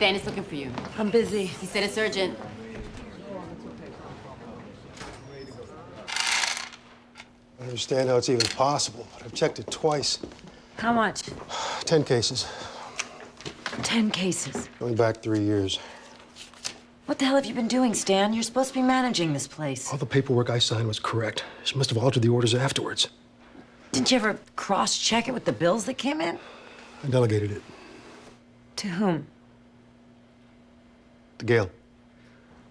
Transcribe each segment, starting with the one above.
Stan is looking for you. I'm busy. He said it's urgent. I understand how it's even possible, but I've checked it twice. How much? 10 cases. 10 cases. Going back 3 years. What the hell have you been doing, Stan? You're supposed to be managing this place. All the paperwork I signed was correct. She must have altered the orders afterwards. Didn't you ever cross-check it with the bills that came in? I delegated it To whom? to Gail.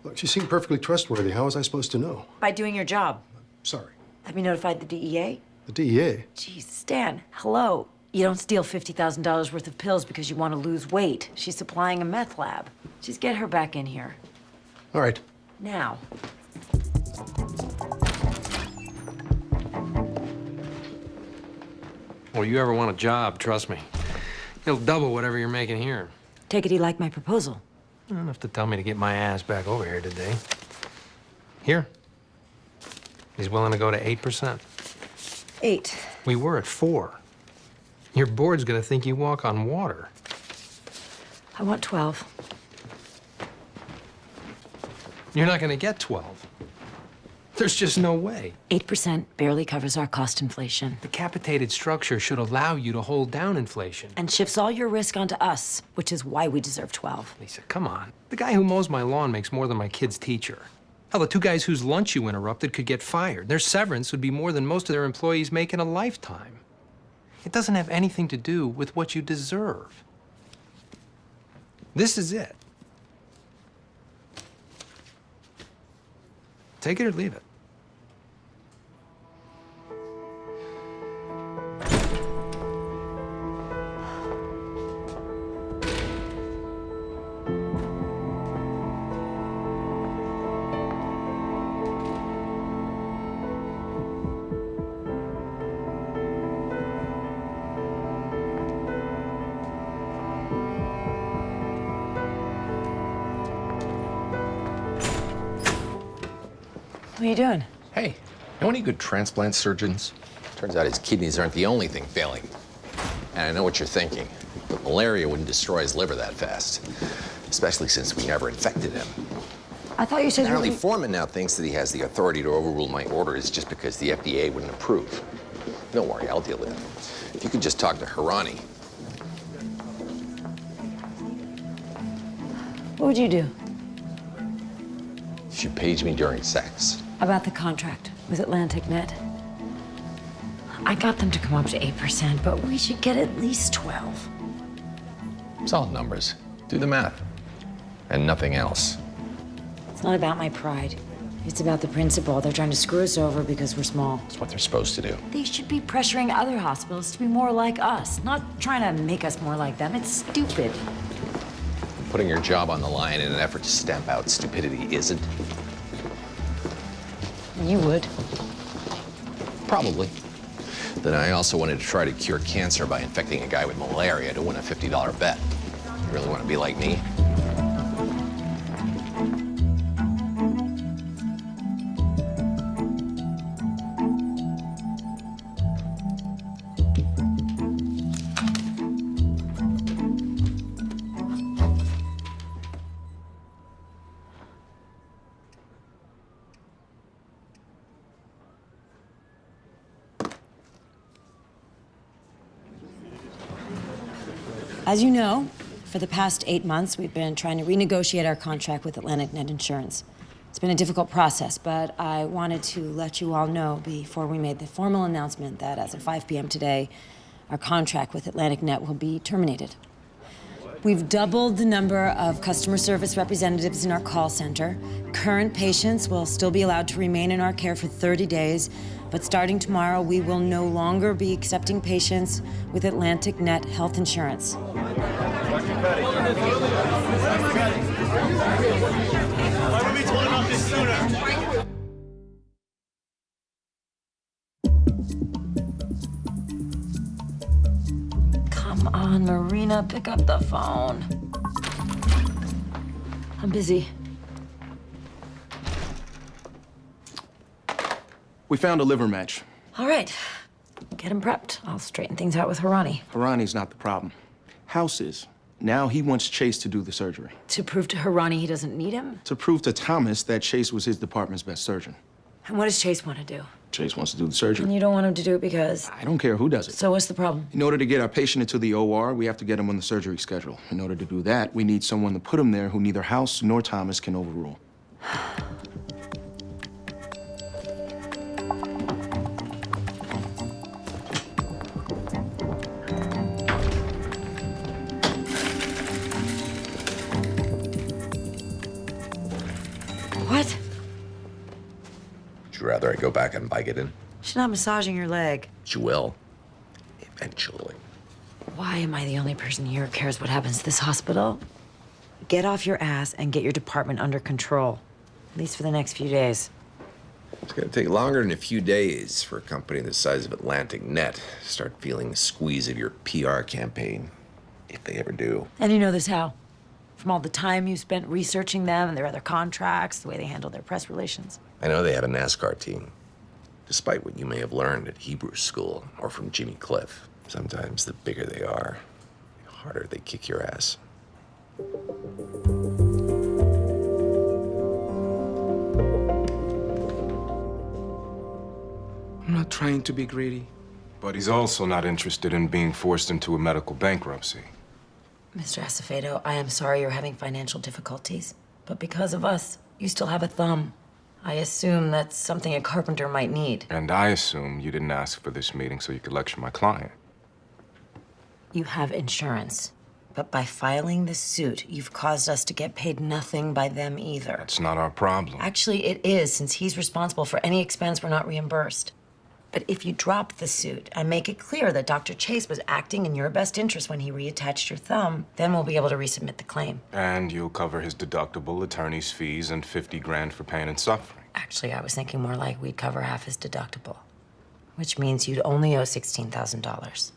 Look, she seemed perfectly trustworthy. How was I supposed to know? By doing your job. Sorry. Have you notified the DEA? The DEA? Jeez, Stan, hello. You don't steal $50,000 worth of pills because you want to lose weight. She's supplying a meth lab. Just get her back in here. All right. Now. Well, you ever want a job, trust me. You'll double whatever you're making here. Take it he liked my proposal. Enough to tell me to get my ass back over here today. Here. He's willing to go to 8%. 8. We were at 4. Your board's gonna think you walk on water. I want 12. You're not gonna get 12. There's just no way. 8% barely covers our cost inflation. The capitated structure should allow you to hold down inflation. And shifts all your risk onto us, which is why we deserve 12. Lisa, come on. The guy who mows my lawn makes more than my kid's teacher. Hell, the 2 guys whose lunch you interrupted could get fired. Their severance would be more than most of their employees make in a lifetime. It doesn't have anything to do with what you deserve. This is it. Take it or leave it. What are you doing? Hey, know any good transplant surgeons? Turns out his kidneys aren't the only thing failing. And I know what you're thinking, but malaria wouldn't destroy his liver that fast, especially since we never infected him. I thought you said Apparently, Foreman now thinks that he has the authority to overrule my orders just because the FDA wouldn't approve. Don't worry, I'll deal with it. If you could just talk to Harani. What would you do? She paged me during sex. About the contract with Atlantic Net. I got them to come up to 8%, but we should get at least 12. Solid numbers. Do the math. And nothing else. It's not about my pride. It's about the principle. They're trying to screw us over because we're small. It's what they're supposed to do. They should be pressuring other hospitals to be more like us, not trying to make us more like them. It's stupid. Putting your job on the line in an effort to stamp out stupidity isn't. You would. Probably. Then I also wanted to try to cure cancer by infecting a guy with malaria to win a $50 bet. You really want to be like me? As you know, for the past 8 months, we've been trying to renegotiate our contract with Atlantic Net Insurance. It's been a difficult process, but I wanted to let you all know before we made the formal announcement that as of 5 p.m. today, our contract with Atlantic Net will be terminated. We've doubled the number of customer service representatives in our call center. Current patients will still be allowed to remain in our care for 30 days, but starting tomorrow, we will no longer be accepting patients with Atlantic Net health insurance. Why were we told about this sooner? Come on, Marina, pick up the phone. I'm busy. We found a liver match. All right, get him prepped. I'll straighten things out with Harani. Harani's not the problem. House is. Now he wants Chase to do the surgery. To prove to Harani he doesn't need him? To prove to Thomas that Chase was his department's best surgeon. And what does Chase want to do? Chase wants to do the surgery. And you don't want him to do it because... I don't care who does it. So what's the problem? In order to get our patient into the OR, we have to get him on the surgery schedule. In order to do that, we need someone to put him there who neither House nor Thomas can overrule. What? Would you rather I go back and bike it in? She's not massaging your leg. She will. Eventually. Why am I the only person here who cares what happens to this hospital? Get off your ass and get your department under control. At least for the next few days. It's gonna take longer than a few days for a company the size of Atlantic Net to start feeling the squeeze of your PR campaign, if they ever do. And you know this how? From all the time you spent researching them and their other contracts, the way they handle their press relations. I know they have a NASCAR team. Despite what you may have learned at Hebrew school or from Jimmy Cliff, sometimes the bigger they are, the harder they kick your ass. I'm not trying to be greedy. But he's also not interested in being forced into a medical bankruptcy. Mr. Acevedo, I am sorry you're having financial difficulties, but because of us, you still have a thumb. I assume that's something a carpenter might need. And I assume you didn't ask for this meeting so you could lecture my client. You have insurance, but by filing this suit, you've caused us to get paid nothing by them either. It's not our problem. Actually, it is, since he's responsible for any expense we're not reimbursed. But if you drop the suit and make it clear that Dr. Chase was acting in your best interest when he reattached your thumb, then we'll be able to resubmit the claim. And you'll cover his deductible, attorney's fees, and 50 grand for pain and suffering. Actually, I was thinking more like we'd cover half his deductible, which means you'd only owe $16,000.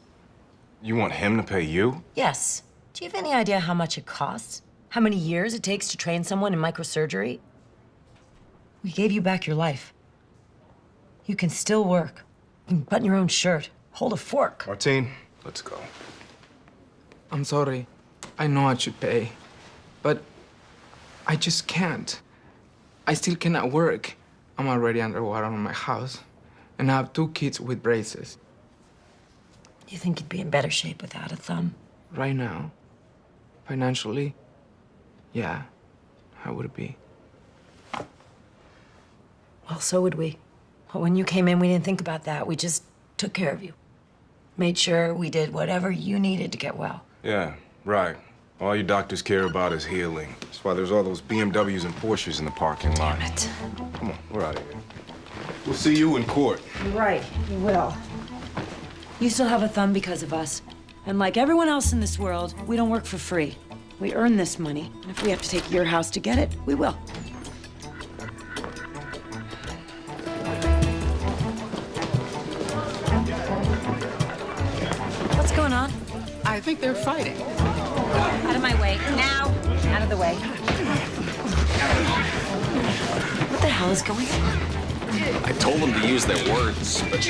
You want him to pay you? Yes. Do you have any idea how much it costs? How many years it takes to train someone in microsurgery? We gave you back your life. You can still work. You can button your own shirt, hold a fork. Martine, let's go. I'm sorry. I know I should pay, but I just can't. I still cannot work. I'm already underwater on my house, and I have 2 kids with braces. You think you'd be in better shape without a thumb? Right now, financially, yeah, I would be. Well, so would we. But when you came in, we didn't think about that. We just took care of you. Made sure we did whatever you needed to get well. Yeah, right. All your doctors care about is healing. That's why there's all those BMWs and Porsches in the parking lot. Damn it. Come on, we're out of here. We'll see you in court. Right, you will. You still have a thumb because of us. And like everyone else in this world, we don't work for free. We earn this money. And if we have to take your house to get it, we will. What's going on? I think they're fighting. Out of my way. Now! Out of the way. What the hell is going on? I told them to use their words, but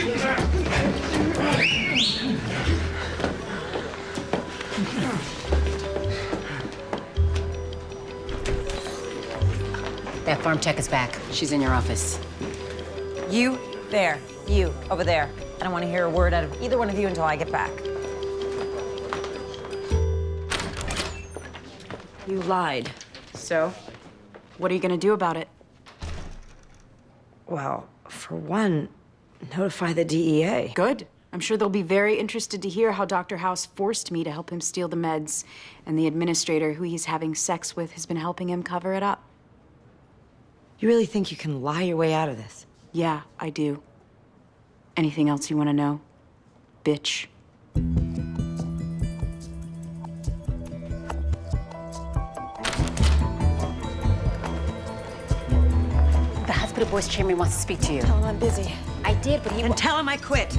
That farm tech is back. She's in your office. You, there. You, over there. I don't want to hear a word out of either one of you until I get back. You lied. So, what are you gonna do about it? Well, for one, notify the DEA. Good. I'm sure they'll be very interested to hear how Dr. House forced me to help him steal the meds, and the administrator who he's having sex with has been helping him cover it up. You really think you can lie your way out of this? Yeah, I do. Anything else you want to know? Bitch. The hospital boy's chairman wants to speak to you. Tell him I'm busy. I did, but he And tell him I quit.